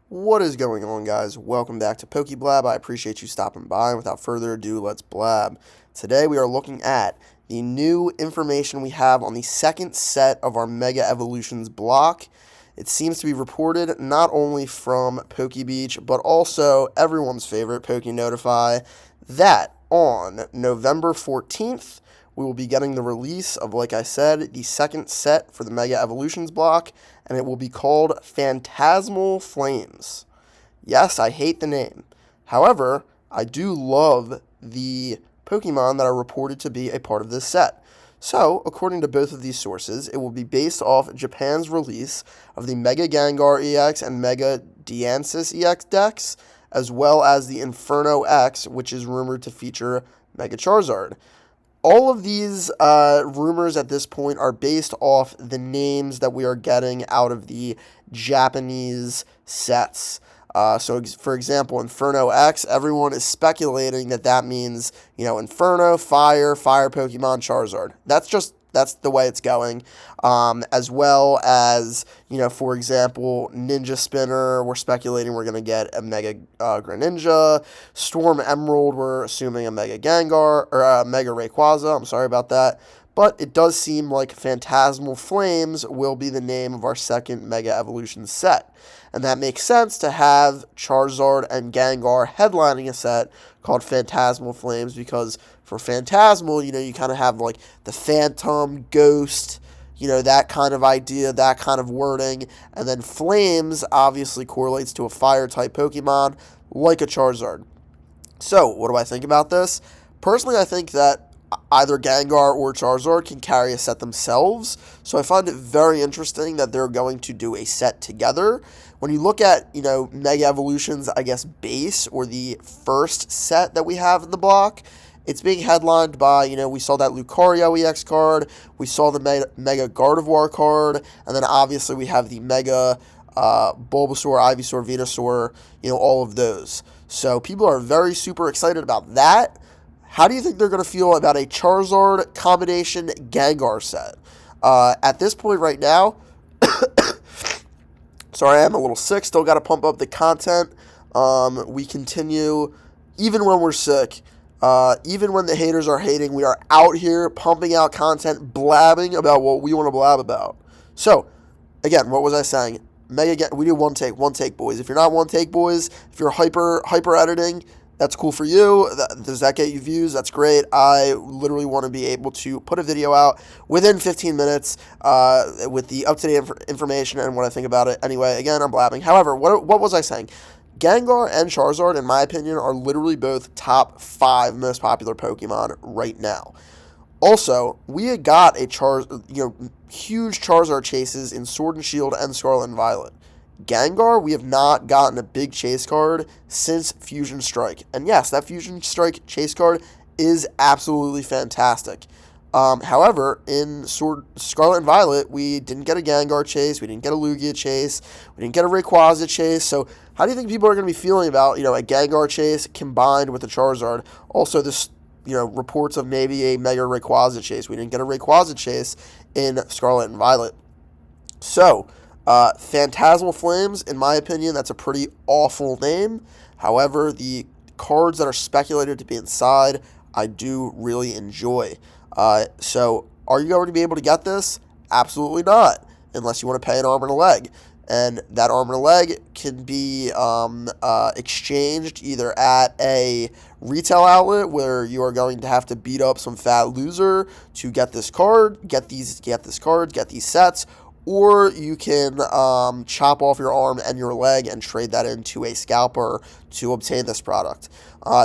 What is going on, guys? Welcome back to Blab. I appreciate you stopping by. Without further ado, let's blab. Today we are looking at the new information we have on the second set of our Mega Evolutions block. It seems to be reported not only from PokeBeach, but also everyone's favorite PokeNotify, that on November 14th, we will be getting the release of, like I said, the second set for the Mega Evolutions block, and it will be called Phantasmal Flames. Yes, I hate the name. However, I do love the Pokemon that are reported to be a part of this set. So, according to both of these sources, it will be based off Japan's release of the Mega Gengar EX and Mega Diancis EX decks, as well as the Inferno X, which is rumored to feature Mega Charizard. All of these rumors at this point are based off the names that we are getting out of the Japanese sets. So, for example, Inferno X, everyone is speculating that means, Inferno, Fire Pokemon, Charizard. That's the way it's going. As well as, for example, Ninja Spinner, we're speculating we're going to get a Mega Greninja. Storm Emerald, we're assuming a Mega Gengar, or a Mega Rayquaza. I'm sorry about that. But it does seem like Phantasmal Flames will be the name of our second Mega Evolution set. And that makes sense to have Charizard and Gengar headlining a set called Phantasmal Flames, because for Phantasmal, you kind of have like the Phantom, Ghost, that kind of idea, that kind of wording. And then Flames obviously correlates to a Fire-type Pokemon like a Charizard. So, what do I think about this? Personally, I think that either Gengar or Charizard can carry a set themselves, so I find it very interesting that they're going to do a set together. When you look at, Mega Evolution's, base, or the first set that we have in the block, it's being headlined by, we saw that Lucario EX card, we saw the Mega Gardevoir card, and then obviously we have the Mega Bulbasaur, Ivysaur, Venusaur, all of those. So people are very super excited about that. How do you think they're going to feel about a Charizard combination Gengar set? At this point right now, sorry, I am a little sick. Still got to pump up the content. We continue, even when we're sick, even when the haters are hating, we are out here pumping out content, blabbing about what we want to blab about. So, again, what was I saying? We do one take, boys. If you're not one take, boys, if you're hyper editing, that's cool for you. Does that get you views? That's great. I literally want to be able to put a video out within 15 minutes with the up-to-date information and what I think about it. Anyway, again, I'm blabbing. However, what was I saying? Gengar and Charizard, in my opinion, are literally both top 5 most popular Pokemon right now. Also, we had got a huge Charizard chases in Sword and Shield and Scarlet and Violet. Gengar, we have not gotten a big chase card since Fusion Strike. And yes, that Fusion Strike chase card is absolutely fantastic. However, in Scarlet and Violet, we didn't get a Gengar chase, we didn't get a Lugia chase, we didn't get a Rayquaza chase. So how do you think people are going to be feeling about, a Gengar chase combined with a Charizard? Also, this, reports of maybe a Mega Rayquaza chase. We didn't get a Rayquaza chase in Scarlet and Violet. So, Phantasmal Flames, in my opinion, that's a pretty awful name. However, the cards that are speculated to be inside, I do really enjoy. So, are you going to be able to get this? Absolutely not, unless you want to pay an arm and a leg. And that arm and a leg can be exchanged either at a retail outlet where you are going to have to beat up some fat loser to get this card, get these sets, or you can chop off your arm and your leg and trade that into a scalper to obtain this product.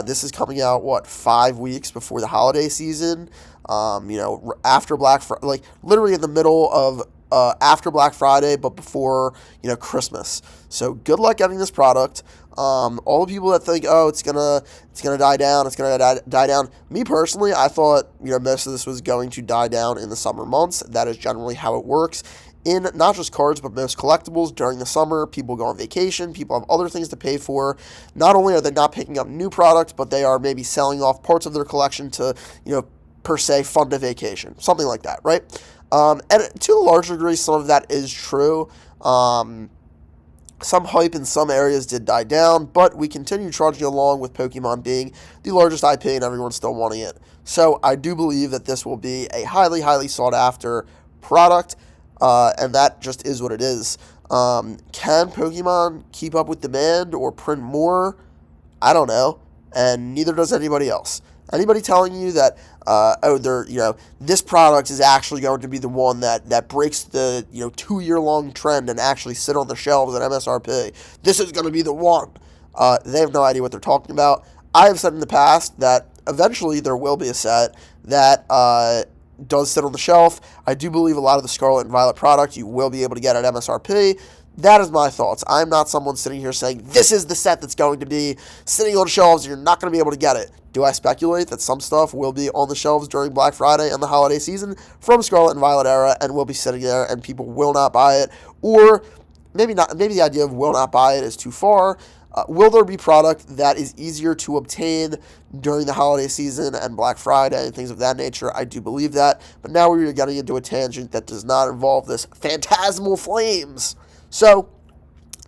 This is coming out, 5 weeks before the holiday season, after Black Friday, like literally in the middle of after Black Friday, but before, Christmas. So good luck getting this product. All the people that think, it's gonna die down. Me personally, I thought, most of this was going to die down in the summer months. That is generally how it works. In not just cards, but most collectibles during the summer. People go on vacation, people have other things to pay for. Not only are they not picking up new products, but they are maybe selling off parts of their collection to, per se, fund a vacation. Something like that, right? And to a large degree, some of that is true. Some hype in some areas did die down, but we continue trudging along with Pokemon being the largest IP and everyone's still wanting it. So I do believe that this will be a highly, highly sought after product, and that just is what it is. Can Pokemon keep up with demand or print more? I don't know, and neither does anybody else. Anybody telling you that, this product is actually going to be the one that breaks the 2-year long trend and actually sit on the shelves at MSRP. This is going to be the one. They have no idea what they're talking about. I have said in the past that eventually there will be a set that does sit on the shelf. I do believe a lot of the Scarlet and Violet product you will be able to get at MSRP. That is my thoughts. I'm not someone sitting here saying, this is the set that's going to be sitting on shelves and you're not going to be able to get it. Do I speculate that some stuff will be on the shelves during Black Friday and the holiday season from Scarlet and Violet era and will be sitting there and people will not buy it? Or maybe not. Maybe the idea of will not buy it is too far. Will there be product that is easier to obtain during the holiday season and Black Friday and things of that nature? I do believe that. But now we're getting into a tangent that does not involve this Phantasmal Flames. So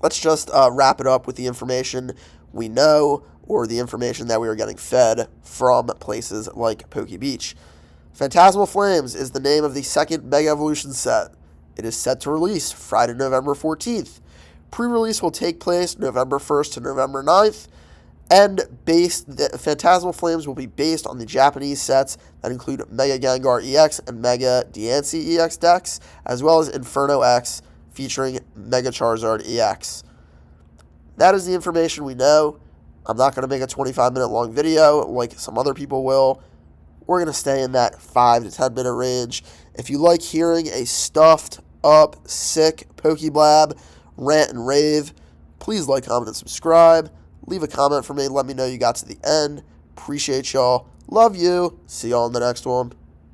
let's just wrap it up with the information we know or the information that we are getting fed from places like Poke Beach. Phantasmal Flames is the name of the second Mega Evolution set. It is set to release Friday, November 14th. Pre-release will take place November 1st to November 9th, and the Phantasmal Flames will be based on the Japanese sets that include Mega Gengar EX and Mega Diancie EX decks, as well as Inferno X featuring Mega Charizard EX. That is the information we know. I'm not going to make a 25-minute long video like some other people will. We're going to stay in that 5 to 10 minute range. If you like hearing a stuffed up, sick Pokeblab rant and rave, please like, comment, and subscribe. Leave a comment for me. Let me know you got to the end. Appreciate y'all. Love you. See y'all in the next one.